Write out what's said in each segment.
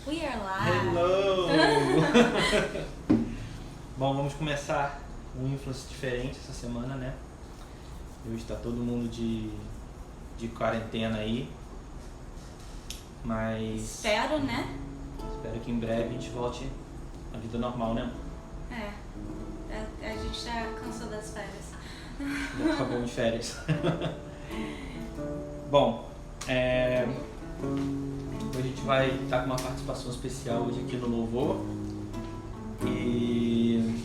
We are live. Hello! Bom, vamos começar um Influence diferente essa semana, né? Hoje está todo mundo de quarentena aí. Mas Espero, né? espero que em breve a gente volte à vida normal, né? A gente já cansou das férias. Já acabou de férias. Bom, hoje a gente vai estar com uma participação especial hoje aqui no Louvor. E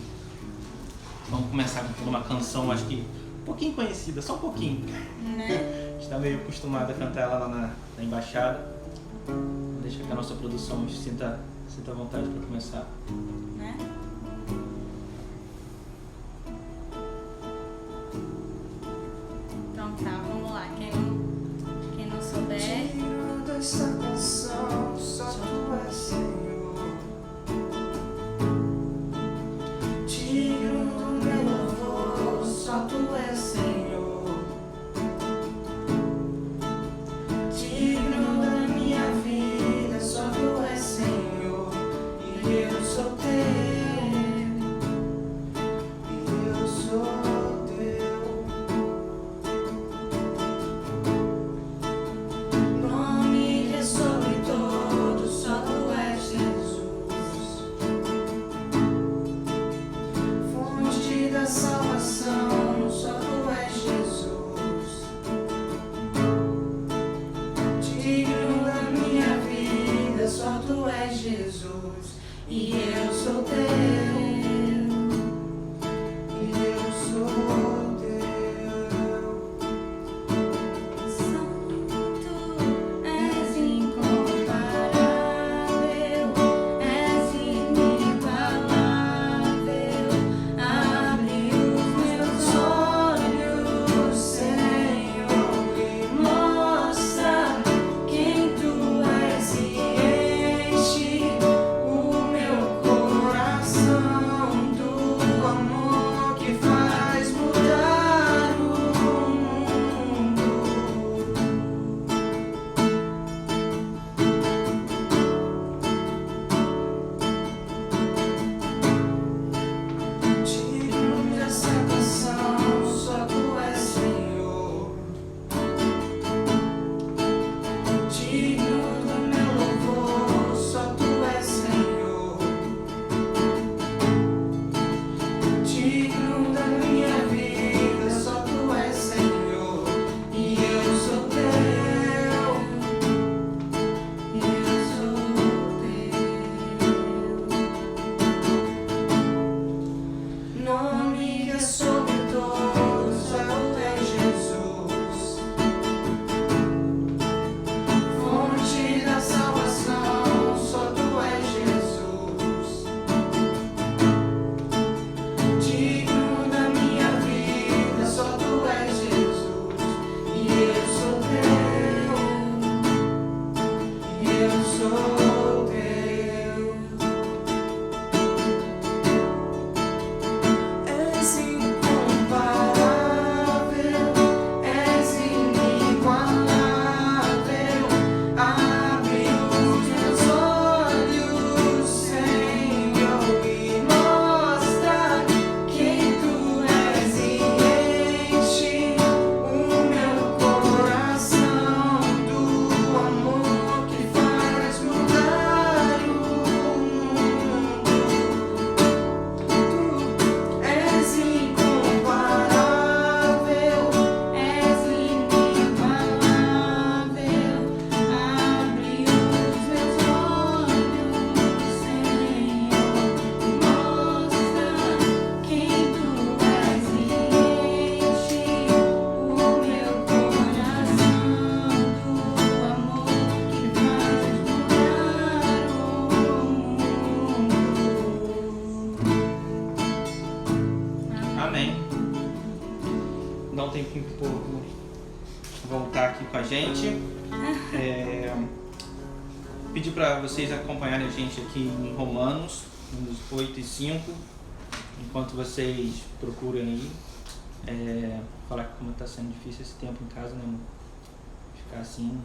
vamos começar com uma canção, acho que um pouquinho conhecida, só um pouquinho. Né? A gente está meio acostumado a cantar ela lá na embaixada. Deixa que a nossa produção sinta vontade para começar. Né? Então tá, vamos lá. Quem não souber. Digno dessa canção, só tu és Senhor. Digno do meu louvor, só tu és Senhor. Digno da minha vida, só tu és Senhor. E eu sou teu, e eu sou teu. Nome que é sobre todo, só tu és Jesus. Fonte da salvação, só tu és Jesus. Digno da minha vida, só tu és Jesus. E eu sou teu, e eu sou teu. Santo, és incomparável, és inigualável. Abre os meus Olhos, Senhor, e mostra quem tu és e enche o meu coração do amor que faz mudar o mundo. Digno dessa canção, só tu és Senhor. Digno do meu louvor, só tu és Senhor. Digno da minha vida, só tu és Senhor. E eu sou teu, e eu sou teu. Nome que é sobre todos, só tu és Jesus. Fonte da salvação, só tu és Jesus. Digno da minha vida, só tu és Jesus. E eu sou teu, e eu sou teu. És incomparável, és inigualável. Abre os meus olhos, Senhor, e mostra quem tu és e enche o meu coração do amor que faz mudar o mundo. Tu és incomparável, És inigualável. Abre os meus olhos, Senhor, e mostra quem tu és e enche o meu coração do amor que faz mudar o mundo. Amém. Dá um tempinho pro povo voltar aqui com a gente. Pedir para vocês acompanharem a gente aqui em Romanos, nos 8 e 5, enquanto vocês procuram aí. Falar como está sendo difícil esse tempo em casa, né, amor? Ficar assim,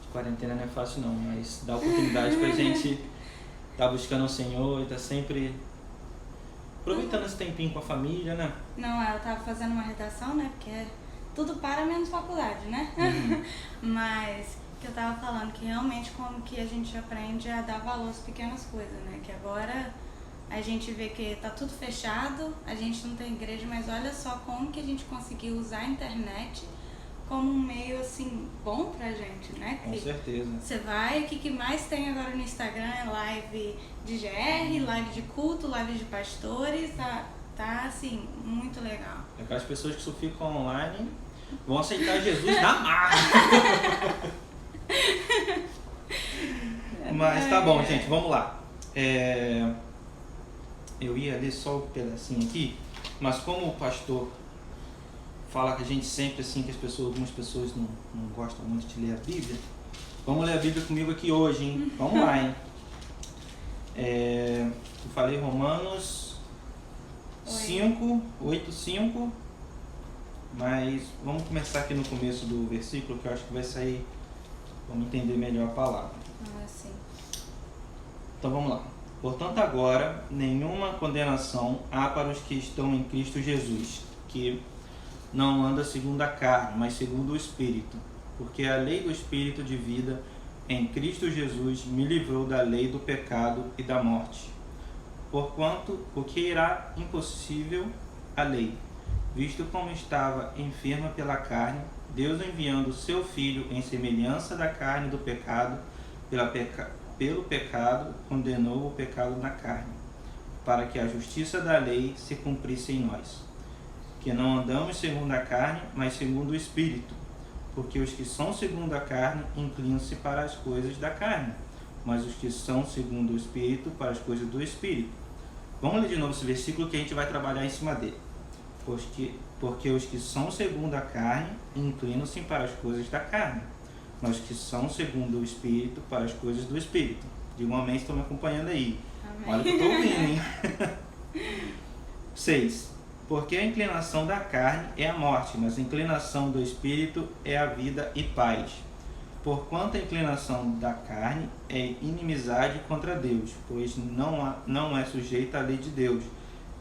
de quarentena não é fácil não, mas dá oportunidade pra gente tá buscando o Senhor e tá sempre aproveitando esse tempinho com a família, né? Não, eu tava fazendo uma redação, né? Porque tudo para menos faculdade, né? Mas que eu tava falando que realmente como que a gente aprende a dar valor às pequenas coisas, né? Que agora a gente vê que tá tudo fechado, a gente não tem igreja, mas olha só como que a gente conseguiu usar a internet como um meio, assim, bom pra gente, né? Com certeza. Você vai, o que mais tem agora no Instagram é live de GR, live de culto, live de pastores, tá assim, muito legal. Aquelas pessoas que só ficam online vão aceitar Jesus na marra. Mas tá bom, gente, vamos lá. Eu ia ler só um pedacinho aqui, mas como o pastor fala que a gente sempre, assim, que algumas pessoas não gostam muito de ler a Bíblia, vamos ler a Bíblia comigo aqui hoje, hein? Vamos lá, hein? Eu falei Romanos 5, mas vamos começar aqui no começo do versículo, que eu acho que vai sair, vamos entender melhor a palavra. Sim. Então vamos lá. Portanto, agora, nenhuma condenação há para os que estão em Cristo Jesus, que não anda segundo a carne, mas segundo o Espírito. Porque a lei do Espírito de vida em Cristo Jesus me livrou da lei do pecado e da morte. Porquanto, o que era impossível à lei, visto como estava enferma pela carne, Deus enviando seu Filho em semelhança da carne do pecado, pelo pecado, condenou o pecado na carne, para que a justiça da lei se cumprisse em nós, que não andamos segundo a carne, mas segundo o Espírito, porque os que são segundo a carne inclinam-se para as coisas da carne, mas os que são segundo o Espírito para as coisas do Espírito. Vamos ler de novo esse versículo que a gente vai trabalhar em cima dele. Porque os que são segundo a carne inclinam-se para as coisas da carne, mas os que são segundo o Espírito para as coisas do Espírito. Diga um amém, estão me acompanhando aí. Amém. Olha que eu estou ouvindo, hein? 6. Porque a inclinação da carne é a morte, mas a inclinação do Espírito é a vida e paz. Porquanto a inclinação da carne é inimizade contra Deus, pois não é sujeita à lei de Deus,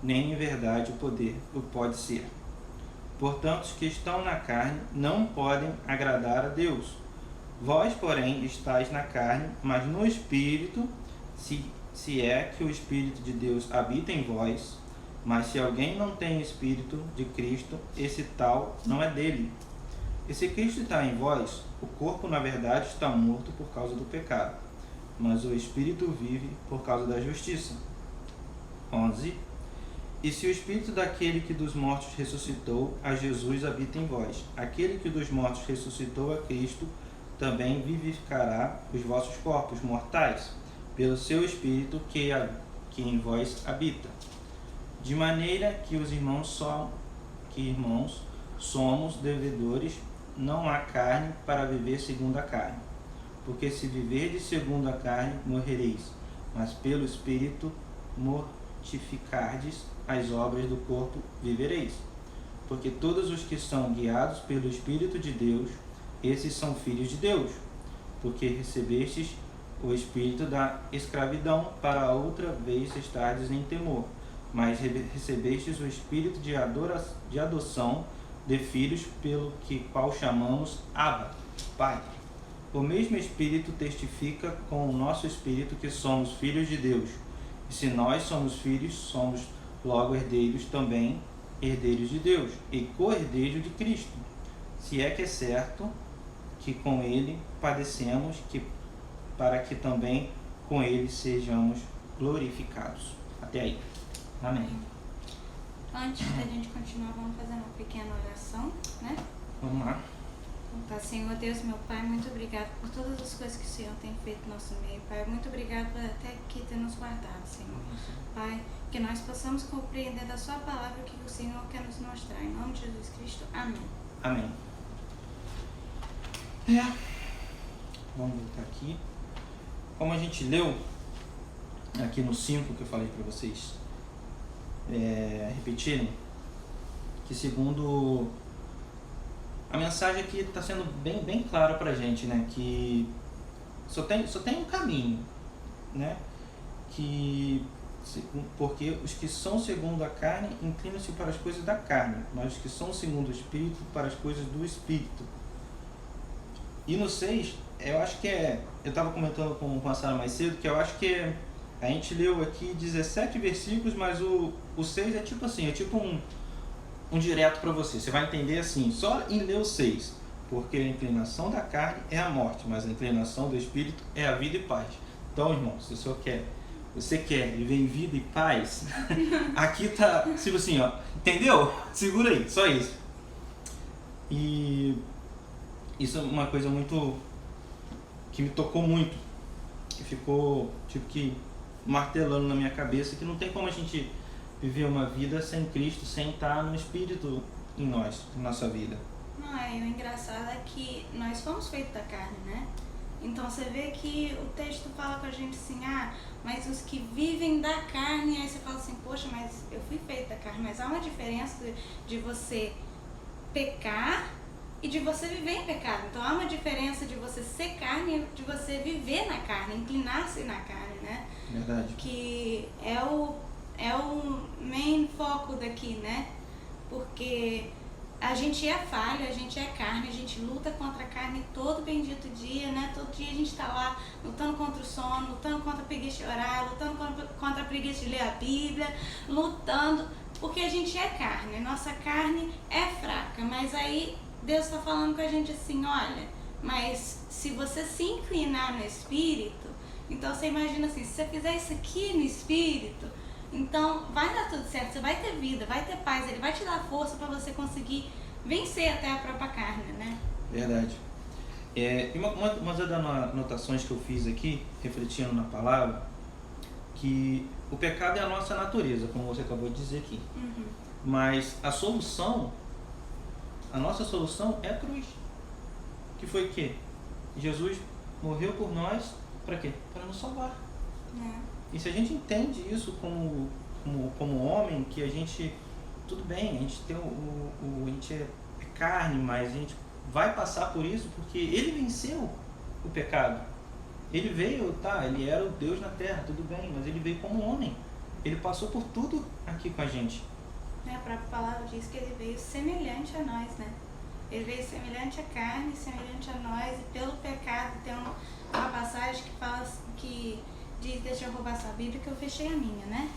nem em verdade o pode ser. Portanto, os que estão na carne não podem agradar a Deus. Vós, porém, estáis na carne, mas no Espírito, se é que o Espírito de Deus habita em vós. Mas se alguém não tem o Espírito de Cristo, esse tal não é dele. E se Cristo está em vós, o corpo na verdade está morto por causa do pecado, mas o Espírito vive por causa da justiça. 11. E se o Espírito daquele que dos mortos ressuscitou a Jesus habita em vós, aquele que dos mortos ressuscitou a Cristo também vivificará os vossos corpos mortais, pelo seu Espírito que em vós habita. De maneira que irmãos somos devedores, não há carne para viver segundo a carne. Porque se viverdes segundo a carne, morrereis, mas pelo Espírito mortificardes as obras do corpo, vivereis. Porque todos os que são guiados pelo Espírito de Deus, esses são filhos de Deus. Porque recebestes o espírito da escravidão, para outra vez estardes em temor. Mas recebestes o espírito de adoção de filhos, pelo qual chamamos Abba, Pai. O mesmo Espírito testifica com o nosso espírito que somos filhos de Deus. E se nós somos filhos, somos logo herdeiros também, herdeiros de Deus, e co-herdeiros de Cristo. Se é que é certo que com Ele padecemos, para que também com Ele sejamos glorificados. Até aí. Amém. Antes da gente continuar, vamos fazer uma pequena oração, né? Vamos lá. Então, tá, Senhor Deus, meu Pai, muito obrigado por todas as coisas que o Senhor tem feito no nosso meio, Pai. Muito obrigado por até aqui ter nos guardado, Senhor. Pai, que nós possamos compreender da Sua palavra o que o Senhor quer nos mostrar. Em nome de Jesus Cristo. Amém. Amém. Vamos voltar aqui. Como a gente leu aqui no 5 que eu falei para vocês repetirem, que segundo a mensagem aqui está sendo bem clara para a gente, né? Que só tem um caminho, né? Porque os que são segundo a carne inclinam-se para as coisas da carne, mas os que são segundo o Espírito para as coisas do Espírito. E no 6, eu acho que eu estava comentando com a Sara mais cedo, que eu acho que a gente leu aqui 17 versículos, mas o 6 é tipo assim, é tipo um direto para você. Você vai entender assim, só em ler o 6. Porque a inclinação da carne é a morte, mas a inclinação do Espírito é a vida e paz. Então, irmão, se você quer viver em vida e paz, aqui tá, tipo assim, ó, entendeu? Segura aí, só isso. E isso é uma coisa muito que me tocou muito, que ficou tipo que martelando na minha cabeça, que não tem como a gente viver uma vida sem Cristo, sem estar no Espírito em nós, na nossa vida. Não, o engraçado é que nós fomos feitos da carne, né? Então você vê que o texto fala com a gente assim, mas os que vivem da carne, aí você fala assim, poxa, mas eu fui feito da carne, mas há uma diferença de você pecar e de você viver em pecado. Então há uma diferença de você ser carne e de você viver na carne, inclinar-se na carne, né? Verdade. Que é o main foco daqui, né? Porque a gente é falha, a gente é carne, a gente luta contra a carne todo bendito dia, né? Todo dia a gente está lá lutando contra o sono, lutando contra a preguiça de orar, lutando contra a preguiça de ler a Bíblia, lutando, porque a gente é carne, nossa carne é fraca. Mas aí Deus está falando com a gente assim, olha, mas se você se inclinar no Espírito, então você imagina assim, se você fizer isso aqui no Espírito, então vai dar tudo certo, você vai ter vida, vai ter paz, ele vai te dar força para você conseguir vencer até a própria carne, né? Verdade. E uma das anotações que eu fiz aqui, refletindo na palavra, que o pecado é a nossa natureza, como você acabou de dizer aqui. Uhum. Mas a nossa solução é a cruz. Que foi que Jesus morreu por nós, para quê? Para nos salvar. E se a gente entende isso como homem, que a gente, tudo bem, a gente tem a gente é carne, mas a gente vai passar por isso porque ele venceu o pecado. Ele veio, ele era o Deus na terra, tudo bem, mas ele veio como homem. Ele passou por tudo aqui com a gente. A própria palavra diz que ele veio semelhante a nós, né? Ele veio semelhante à carne, semelhante a nós, e pelo pecado tem uma passagem que fala que diz, deixa eu roubar sua Bíblia que eu fechei a minha, né?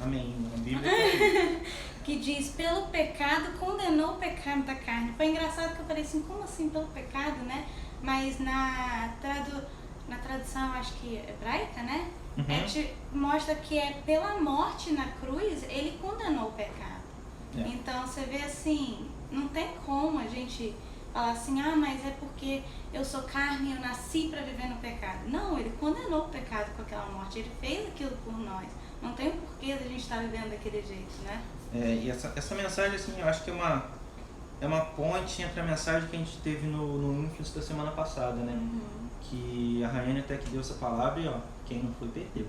Amém. A Bíblia que diz, pelo pecado condenou o pecado da carne. Foi engraçado que eu falei assim, como assim pelo pecado, né? Mas na tradução, acho que hebraica, né? Mostra que é pela morte na cruz, ele condenou o pecado. Então você vê assim, não tem como a gente falar assim, mas é porque eu sou carne e eu nasci para viver no pecado. Não, ele condenou o pecado com aquela morte, ele fez aquilo por nós. Não tem o porquê de a gente estar vivendo daquele jeito, né? E essa mensagem, assim, eu acho que é uma ponte entre a mensagem que a gente teve no Influence da semana passada, né? Que a Rayane até que deu essa palavra e, quem não foi, perdeu.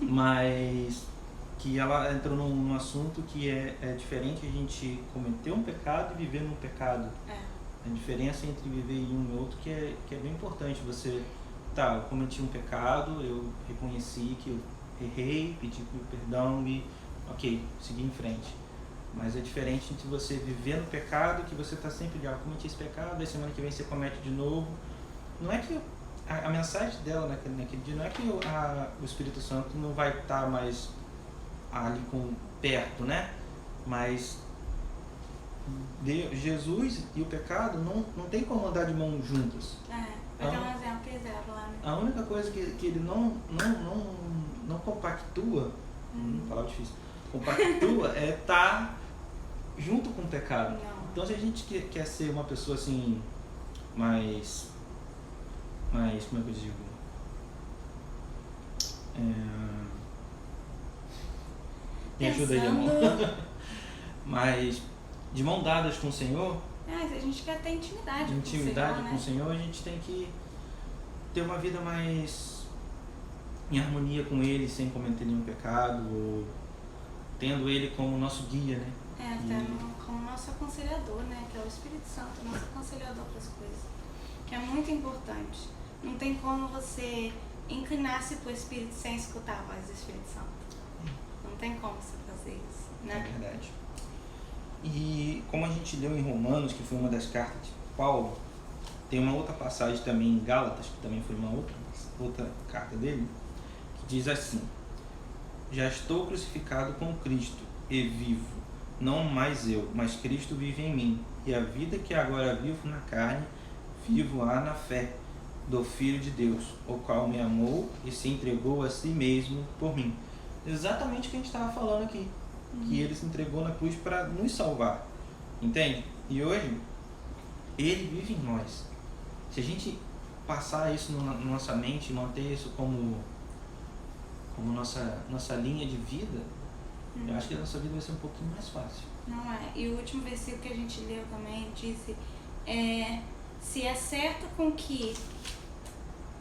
Mas que ela entrou num assunto que é diferente a gente cometer um pecado e viver num pecado. A diferença entre viver em um e outro que é bem importante. Você, eu cometi um pecado, eu reconheci que eu errei, pedi perdão e, segui em frente. Mas é diferente entre você viver no pecado, que você está sempre cometi esse pecado, aí semana que vem você comete de novo. Não é que a mensagem dela naquele dia não é que o Espírito Santo não vai estar mais ali perto, né? Mas Jesus e o pecado não tem como andar de mãos juntas. Vai dar um exemplo lá, né? A única coisa que ele não compactua, palavra difícil, compactua é estar junto com o pecado. Não. Então se a gente quer ser uma pessoa assim, mais como é que eu digo? Me ajuda aí, irmão. Mas de mão dadas com o Senhor, se a gente quer ter intimidade com o Senhor, a gente tem que ter uma vida mais em harmonia com Ele, sem cometer nenhum pecado, ou tendo Ele como nosso guia, né? Tendo como nosso aconselhador, né? Que é o Espírito Santo, nosso aconselhador para as coisas. que é muito importante. Não tem como você inclinar-se para o Espírito sem escutar a voz do Espírito Santo. Não tem como você fazer isso, né? É verdade. E como a gente leu em Romanos, que foi uma das cartas de Paulo, tem uma outra passagem também em Gálatas, que também foi uma outra carta dele, que diz assim: já estou crucificado com Cristo e vivo, não mais eu, mas Cristo vive em mim, e a vida que agora vivo na carne, vivo-a na fé do Filho de Deus, o qual me amou e se entregou a si mesmo por mim. Exatamente o que a gente estava falando aqui, que ele se entregou na cruz para nos salvar, entende? E hoje, ele vive em nós. Se a gente passar isso na nossa mente e manter isso como nossa linha de vida, eu acho que a nossa vida vai ser um pouquinho mais fácil. Não é. E o último versículo que a gente leu também disse: se é certo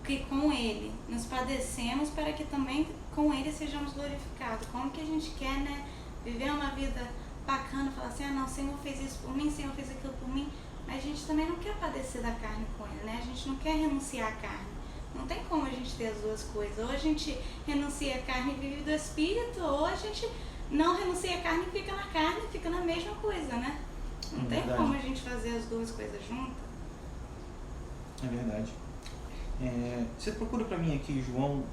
que com ele nos padecemos, para que também com ele sejamos glorificados. Como que a gente quer, né, viver uma vida bacana, falar assim: ah não, o Senhor fez isso por mim, o Senhor fez aquilo por mim, mas a gente também não quer padecer da carne com ele, né? A gente não quer renunciar à carne. Não tem como a gente ter as duas coisas. Ou a gente renuncia à carne e vive do Espírito, ou a gente não renuncia à carne e fica na carne e fica na mesma coisa, né? Não tem como a gente fazer as duas coisas juntas. É verdade. Você procura para mim aqui João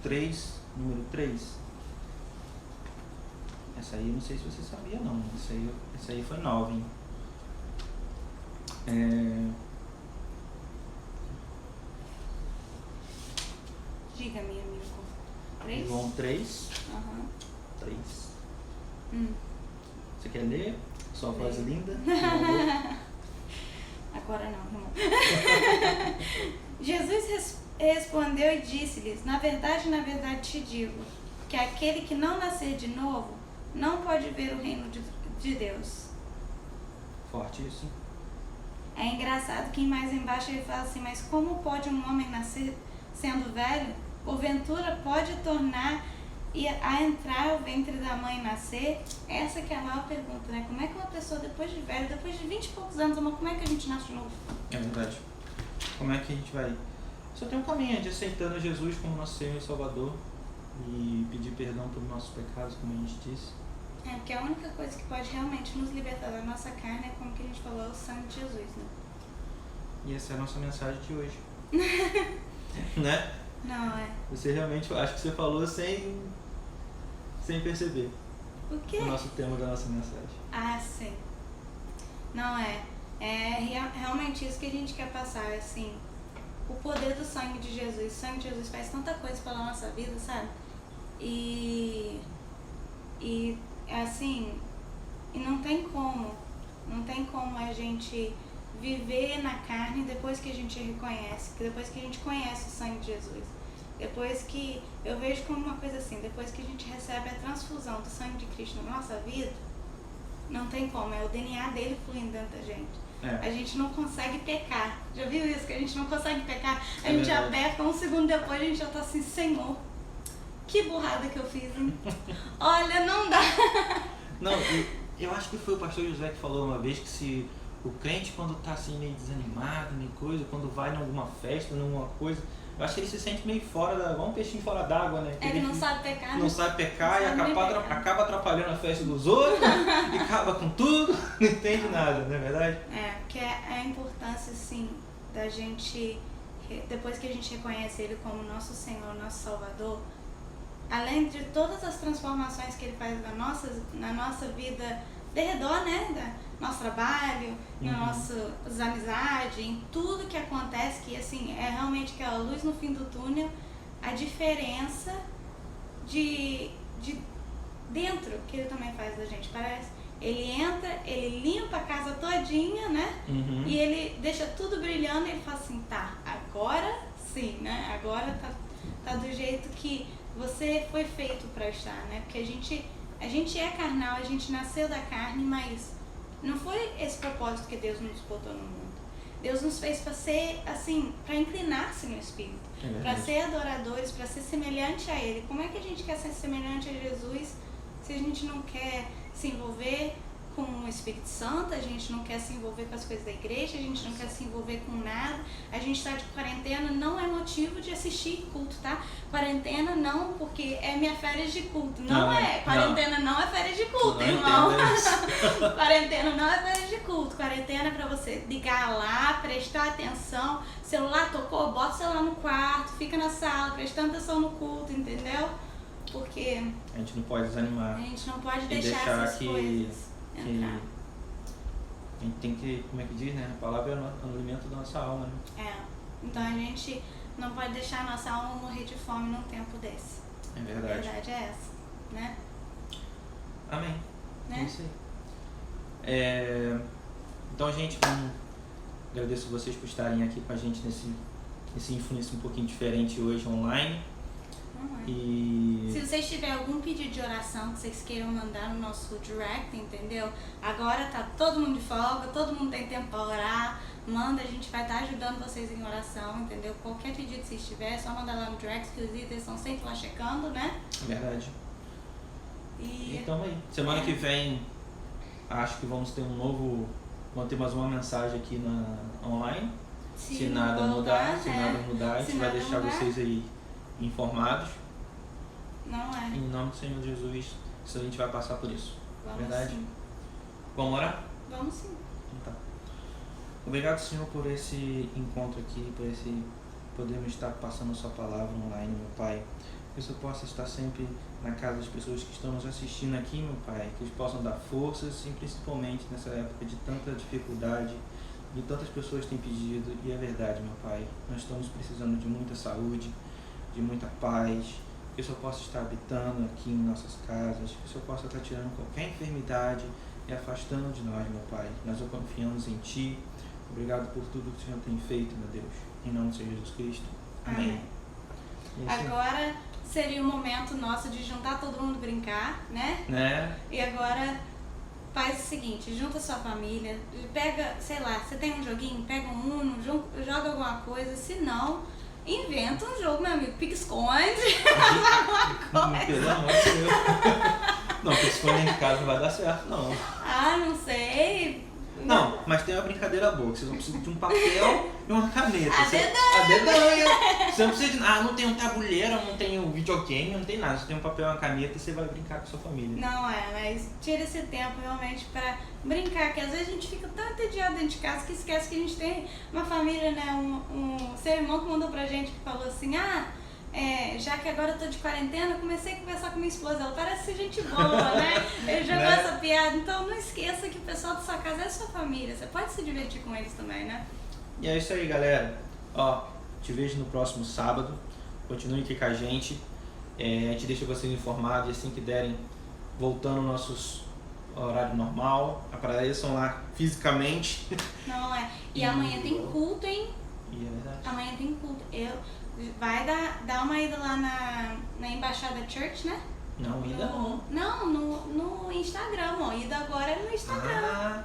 3, número 3. Essa aí eu não sei se você sabia não. Essa aí foi nova, hein? Diga, meu amigo. 3? João 3. Uhum. 3. Você quer ler? Sua voz linda? Agora não, irmão. Jesus respondeu e disse-lhes: na verdade te digo, que aquele que não nascer de novo não pode ver o reino de Deus. Forte isso. É engraçado que mais embaixo ele fala assim: mas como pode um homem nascer sendo velho? Porventura pode tornar a entrar ao ventre da mãe e nascer? Essa que é a maior pergunta, né? Como é que uma pessoa depois de velho, depois de 20 e poucos anos, como é que a gente nasce de novo? É verdade. Como é que a gente vai? Só tem um caminho de aceitando Jesus como nosso Senhor e Salvador e pedir perdão pelos nossos pecados, como a gente disse. Porque a única coisa que pode realmente nos libertar da nossa carne é, como que a gente falou, é o sangue de Jesus, né? E essa é a nossa mensagem de hoje. Né? Não, Você realmente, acho que você falou sem perceber. O quê? O nosso tema da nossa mensagem. Ah, sim. Não, é realmente isso que a gente quer passar, assim, o poder do sangue de Jesus. O sangue de Jesus faz tanta coisa pela nossa vida, sabe? E assim, e não tem como a gente viver na carne depois que a gente reconhece, depois que a gente conhece o sangue de Jesus. Depois que, eu vejo como uma coisa assim, depois que a gente recebe a transfusão do sangue de Cristo na nossa vida, não tem como, é o DNA dele fluindo dentro da gente. A gente não consegue pecar. Já viu isso? Que a gente não consegue pecar. A gente já peca, um segundo depois a gente já tá assim: Senhor, que burrada que eu fiz, hein? Olha, não dá. Não, eu acho que foi o pastor José que falou uma vez que se o crente, quando tá assim meio desanimado, meio coisa, quando vai em alguma festa, numa coisa, eu acho que ele se sente meio fora igual um peixinho fora d'água, né? Ele não sabe pecar, não sabe pecar e acaba atrapalhando a festa dos outros e acaba com tudo, não entende nada, não é verdade? Porque é a importância, assim, da gente, depois que a gente reconhece Ele como nosso Senhor, nosso Salvador, além de todas as transformações que Ele faz na nossa vida de redor, né? Nosso trabalho, na nossas amizades, em tudo que acontece, que assim, é realmente aquela luz no fim do túnel, a diferença de dentro que Ele também faz da gente, parece. Ele entra, ele limpa a casa todinha, né? E ele deixa tudo brilhando e ele fala assim: tá, agora sim, né? Agora tá do jeito que você foi feito para estar, né? Porque a gente é carnal, a gente nasceu da carne, mas não foi esse propósito que Deus nos botou no mundo. Deus nos fez para ser, assim, para inclinar-se no Espírito, para ser adoradores, para ser semelhante a Ele. Como é que a gente quer ser semelhante a Jesus se a gente não quer se envolver com o Espírito Santo, a gente não quer se envolver com as coisas da igreja, a gente não quer se envolver com nada. A gente está de quarentena, não é motivo de assistir culto, tá? Quarentena não, porque é minha férias de culto. Não é. Quarentena não é férias de culto, irmão. Quarentena não é férias de culto. Quarentena é pra você ligar lá, prestar atenção. Celular tocou, bota o celular no quarto, fica na sala, prestando atenção no culto, entendeu? Porque a gente não pode desanimar. A gente não pode deixar essas coisas entrar. A gente tem que, como é que diz, né? A palavra é o alimento da nossa alma, né? Então a gente não pode deixar a nossa alma morrer de fome num tempo desse. É verdade. A verdade é essa, né? Amém. Né? É isso aí. Então, gente, agradeço vocês por estarem aqui com a gente nesse influência um pouquinho diferente hoje online. E se vocês tiverem algum pedido de oração que vocês queiram mandar no nosso direct, entendeu? Agora tá todo mundo de folga, todo mundo tem tempo para orar. Manda, a gente vai estar ajudando vocês em oração, entendeu? Qualquer pedido que vocês tiverem, é só mandar lá no direct, que os itens estão sempre lá checando, né? É verdade. Então aí, semana que vem acho que vamos ter vamos ter mais uma mensagem aqui online. Se nada mudar, a gente vai deixar vocês aí informados. Não é. Em nome do Senhor Jesus, a gente vai passar por isso. Vamos verdade? Sim. Vamos orar? Vamos sim. Então, tá. Obrigado, Senhor, por esse encontro aqui, por podermos estar passando a sua palavra online, meu Pai. Que isso possa estar sempre na casa das pessoas que estão nos assistindo aqui, meu Pai. Que eles possam dar forças, e principalmente nessa época de tanta dificuldade, de tantas pessoas têm pedido, e é verdade, meu Pai. Nós estamos precisando de muita saúde, de muita paz, que o Senhor possa estar habitando aqui em nossas casas, que o Senhor possa estar tirando qualquer enfermidade e afastando de nós, meu Pai. Nós confiamos em Ti. Obrigado por tudo que o Senhor tem feito, meu Deus. Em nome do Senhor Jesus Cristo. Amém. Agora seria o momento nosso de juntar todo mundo brincar, né? E agora faz o seguinte, junta sua família, pega, sei lá, você tem um joguinho, pega um Uno, joga alguma coisa, se não, inventa um jogo, meu amigo, pique-esconde, Pelo amor de Deus. Não, pique-esconde em casa não vai dar certo, não. Não sei. Não, mas tem uma brincadeira boa, que vocês vão precisar de um papel e uma caneta. A dedanha. Você não precisa de não tem um tabuleiro, não tem um videogame, não tem nada. Você tem um papel e uma caneta e você vai brincar com a sua família. Não mas tira esse tempo realmente pra brincar, que às vezes a gente fica tão entediado dentro de casa que esquece que a gente tem uma família, né? Seu irmão que mandou pra gente que falou assim, já que agora eu tô de quarentena, eu comecei a conversar com minha esposa, ela parece ser gente boa, né? Ele jogou essa piada, então não esqueça que o pessoal da sua casa é sua família, você pode se divertir com eles também, né? E é isso aí, galera. Te vejo no próximo sábado, continue aqui com a gente, a gente deixa vocês informados, e assim que derem, voltando ao nosso horário normal, apareçam lá fisicamente. Não e amanhã tem culto, hein? E é verdade. Amanhã tem culto. Vai dar uma ida lá na Embaixada Church, né? Não, ida não. Não, no Instagram, ida agora é no Instagram. Tá.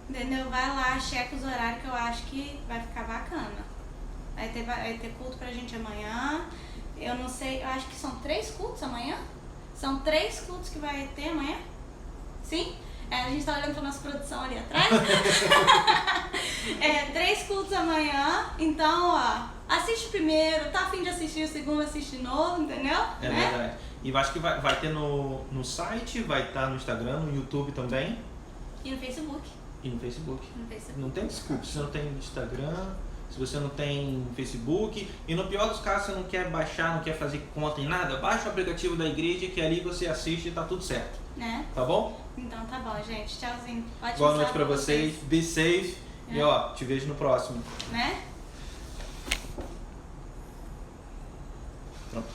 Entendeu? Vai lá, checa os horários que eu acho que vai ficar bacana. Vai ter culto pra gente amanhã. Eu não sei, eu acho que são 3 cultos amanhã. São 3 cultos que vai ter amanhã. Sim? A gente tá olhando pra nossa produção ali atrás. 3 cultos amanhã. Então, assiste o primeiro, tá a fim de assistir o segundo, assiste de novo, entendeu? É verdade. E eu acho que vai ter no site, vai estar no Instagram, no YouTube também. E no Facebook. Não tem desculpa, se você não tem Instagram, se você não tem Facebook, e no pior dos casos você não quer baixar, não quer fazer conta em nada, baixa o aplicativo da igreja que ali você assiste e tá tudo certo. Tá bom? Então tá bom, gente. Tchauzinho. Boa noite pra vocês. Be safe. E te vejo no próximo. Né? Pronto.